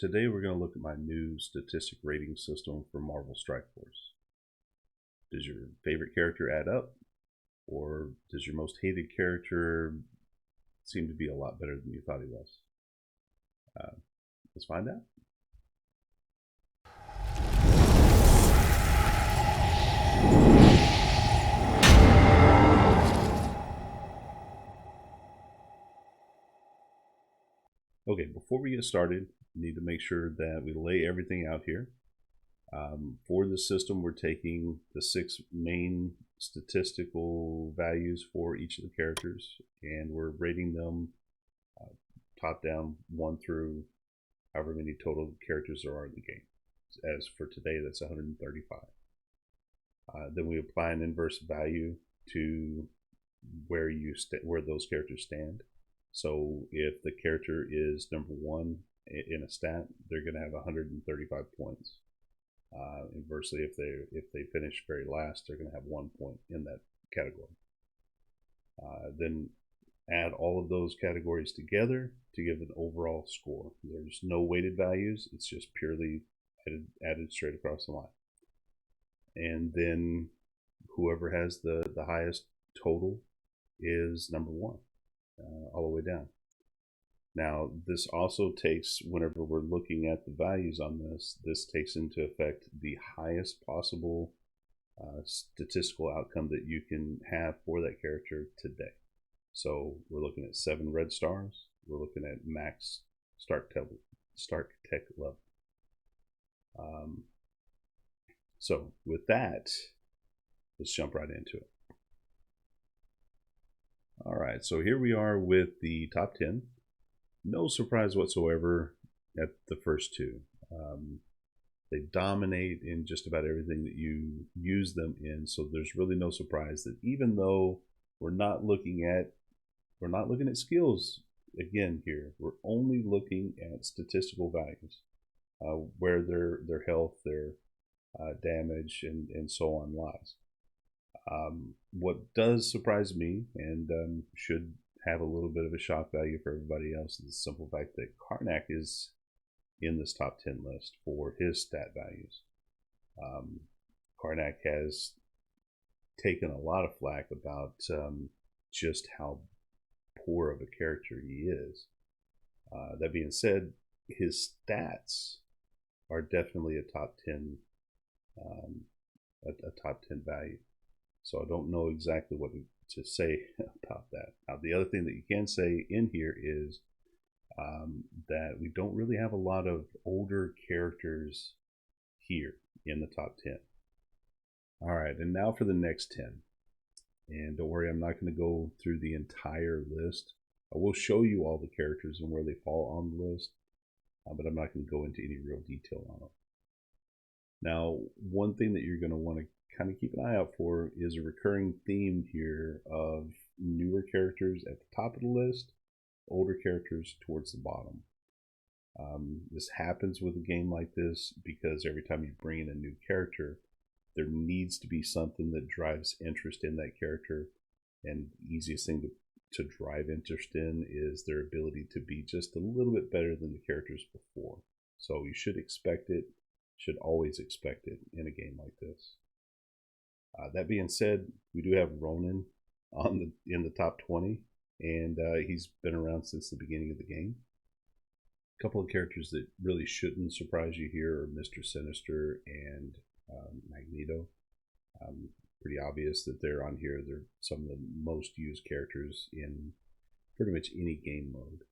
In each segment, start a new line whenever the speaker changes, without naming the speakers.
Today we're going to look at my new statistic rating system for Marvel Strike Force. Does your favorite character add up? Or does your most hated character seem to be a lot better than you thought he was? Let's find out. Okay, before we get started, we need to make sure that we lay everything out here. For the system, we're taking the 6 main statistical values for each of the characters, and we're rating them top down 1 through however many total characters there are in the game. As for today, that's 135. Then we apply an inverse value to where those characters stand. So if the character is number 1 in a stat, they're going to have 135 points. Inversely, if they finish very last, they're going to have 1 point in that category. Then add all of those categories together to give an overall score. There's no weighted values, it's just purely added straight across the line. And then whoever has the highest total is number 1, all the way down. Now, this also takes, whenever we're looking at the values on this takes into effect the highest possible statistical outcome that you can have for that character today. So we're looking at 7 red stars. We're looking at max start tech level. So with that, let's jump right into it. All right, so here we are with the top 10. No surprise whatsoever at the first 2. They dominate in just about everything that you use them in, so there's really no surprise that even though we're not looking at skills again here, we're only looking at statistical values, where their health, their damage, and so on lies. What does surprise me and should have a little bit of a shock value for everybody else is the simple fact that Karnak is in this top 10 list for his stat values. Karnak has taken a lot of flack about just how poor of a character he is. That being said, his stats are definitely a top 10 value. So I don't know exactly what to say about that. Now, the other thing that you can say in here is that we don't really have a lot of older characters here in the top 10. All right, and now for the next 10. And don't worry, I'm not going to go through the entire list. I will show you all the characters and where they fall on the list, but I'm not going to go into any real detail on them. Now, one thing that you're going to want to kind of keep an eye out for is a recurring theme here of newer characters at the top of the list, older characters towards the bottom. This happens with a game like this because every time you bring in a new character, there needs to be something that drives interest in that character, and the easiest thing to drive interest in is their ability to be just a little bit better than the characters before. So you should expect it, should always expect it in a game like this. That being said, we do have Ronan in the top 20, and he's been around since the beginning of the game. A couple of characters that really shouldn't surprise you here are Mr. Sinister and Magneto. Pretty obvious that they're on here. They're some of the most used characters in pretty much any game mode.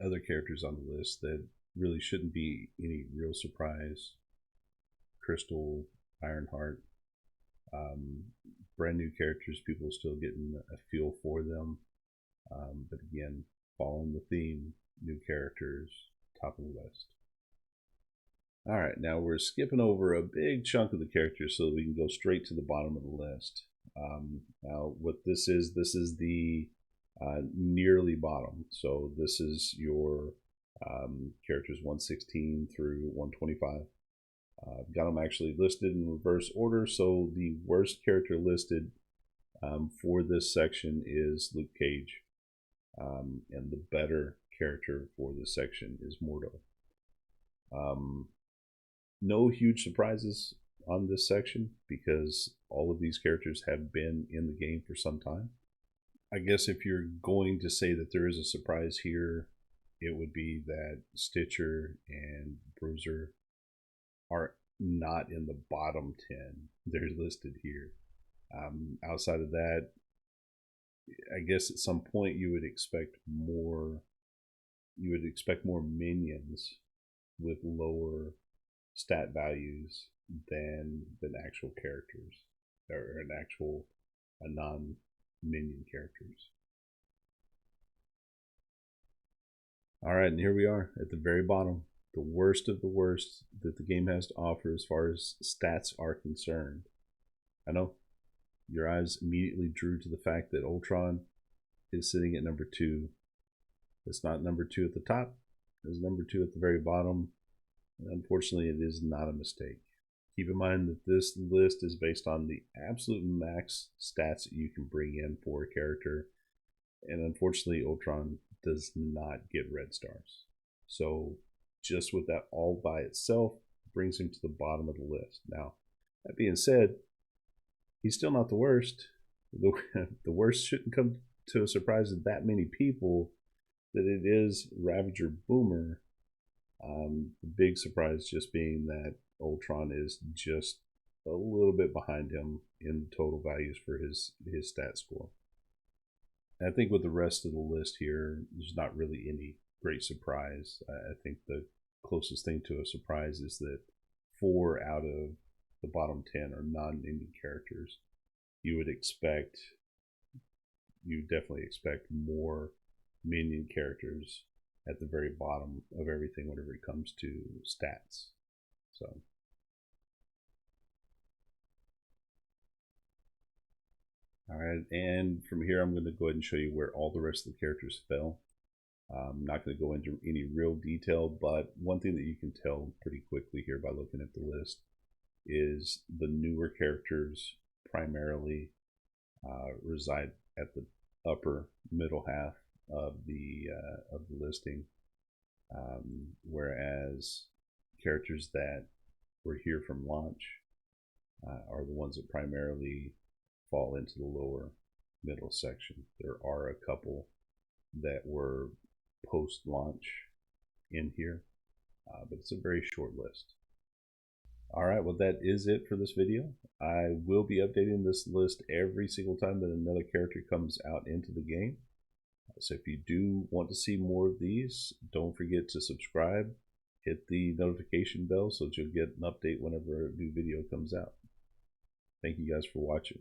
Other characters on the list that really shouldn't be any real surprise: Crystal, Ironheart. Brand new characters, people are still getting a feel for them. But again, following the theme, new characters, top of the list. All right, now we're skipping over a big chunk of the characters so that we can go straight to the bottom of the list. Now, what this is the nearly bottom. So this is your characters 116 through 125. I've got them actually listed in reverse order. So the worst character listed for this section is Luke Cage, and the better character for this section is Mordo. No huge surprises on this section because all of these characters have been in the game for some time. I guess if you're going to say that there is a surprise here, it would be that Stitcher and Bruiser are not in the bottom 10. They're listed here. Outside of that, I guess at some point you would expect more. You would expect more minions with lower stat values than actual characters or an actual non minion characters. All right, and here we are at the very bottom, the worst of the worst that the game has to offer as far as stats are concerned. I know your eyes immediately drew to the fact that Ultron is sitting at number 2. It's not number 2 at the top, it's number 2 at the very bottom. Unfortunately, it is not a mistake. Keep in mind that this list is based on the absolute max stats that you can bring in for a character, and unfortunately, Ultron does not get red stars. So, just with that all by itself, brings him to the bottom of the list. Now, that being said, he's still not the worst. The worst shouldn't come to a surprise to that many people that it is Ravager Boomer. The big surprise just being that Ultron is just a little bit behind him in total values for his stat score. And I think with the rest of the list here, there's not really any great surprise. I think the closest thing to a surprise is that 4 out of the bottom 10 are non-Indian characters. You definitely expect more minion characters at the very bottom of everything whenever it comes to stats. So, all right, and from here I'm going to go ahead and show you where all the rest of the characters fell. I'm not going to go into any real detail, but one thing that you can tell pretty quickly here by looking at the list is the newer characters primarily reside at the upper middle half of the listing, whereas characters that were here from launch are the ones that primarily fall into the lower middle section. There are a couple that were post launch in here, but it's a very short list. All right, well, that is it for this video. I will be updating this list every single time that another character comes out into the game. So if you do want to see more of these, don't forget to subscribe, hit the notification bell so that you'll get an update whenever a new video comes out. Thank you guys for watching.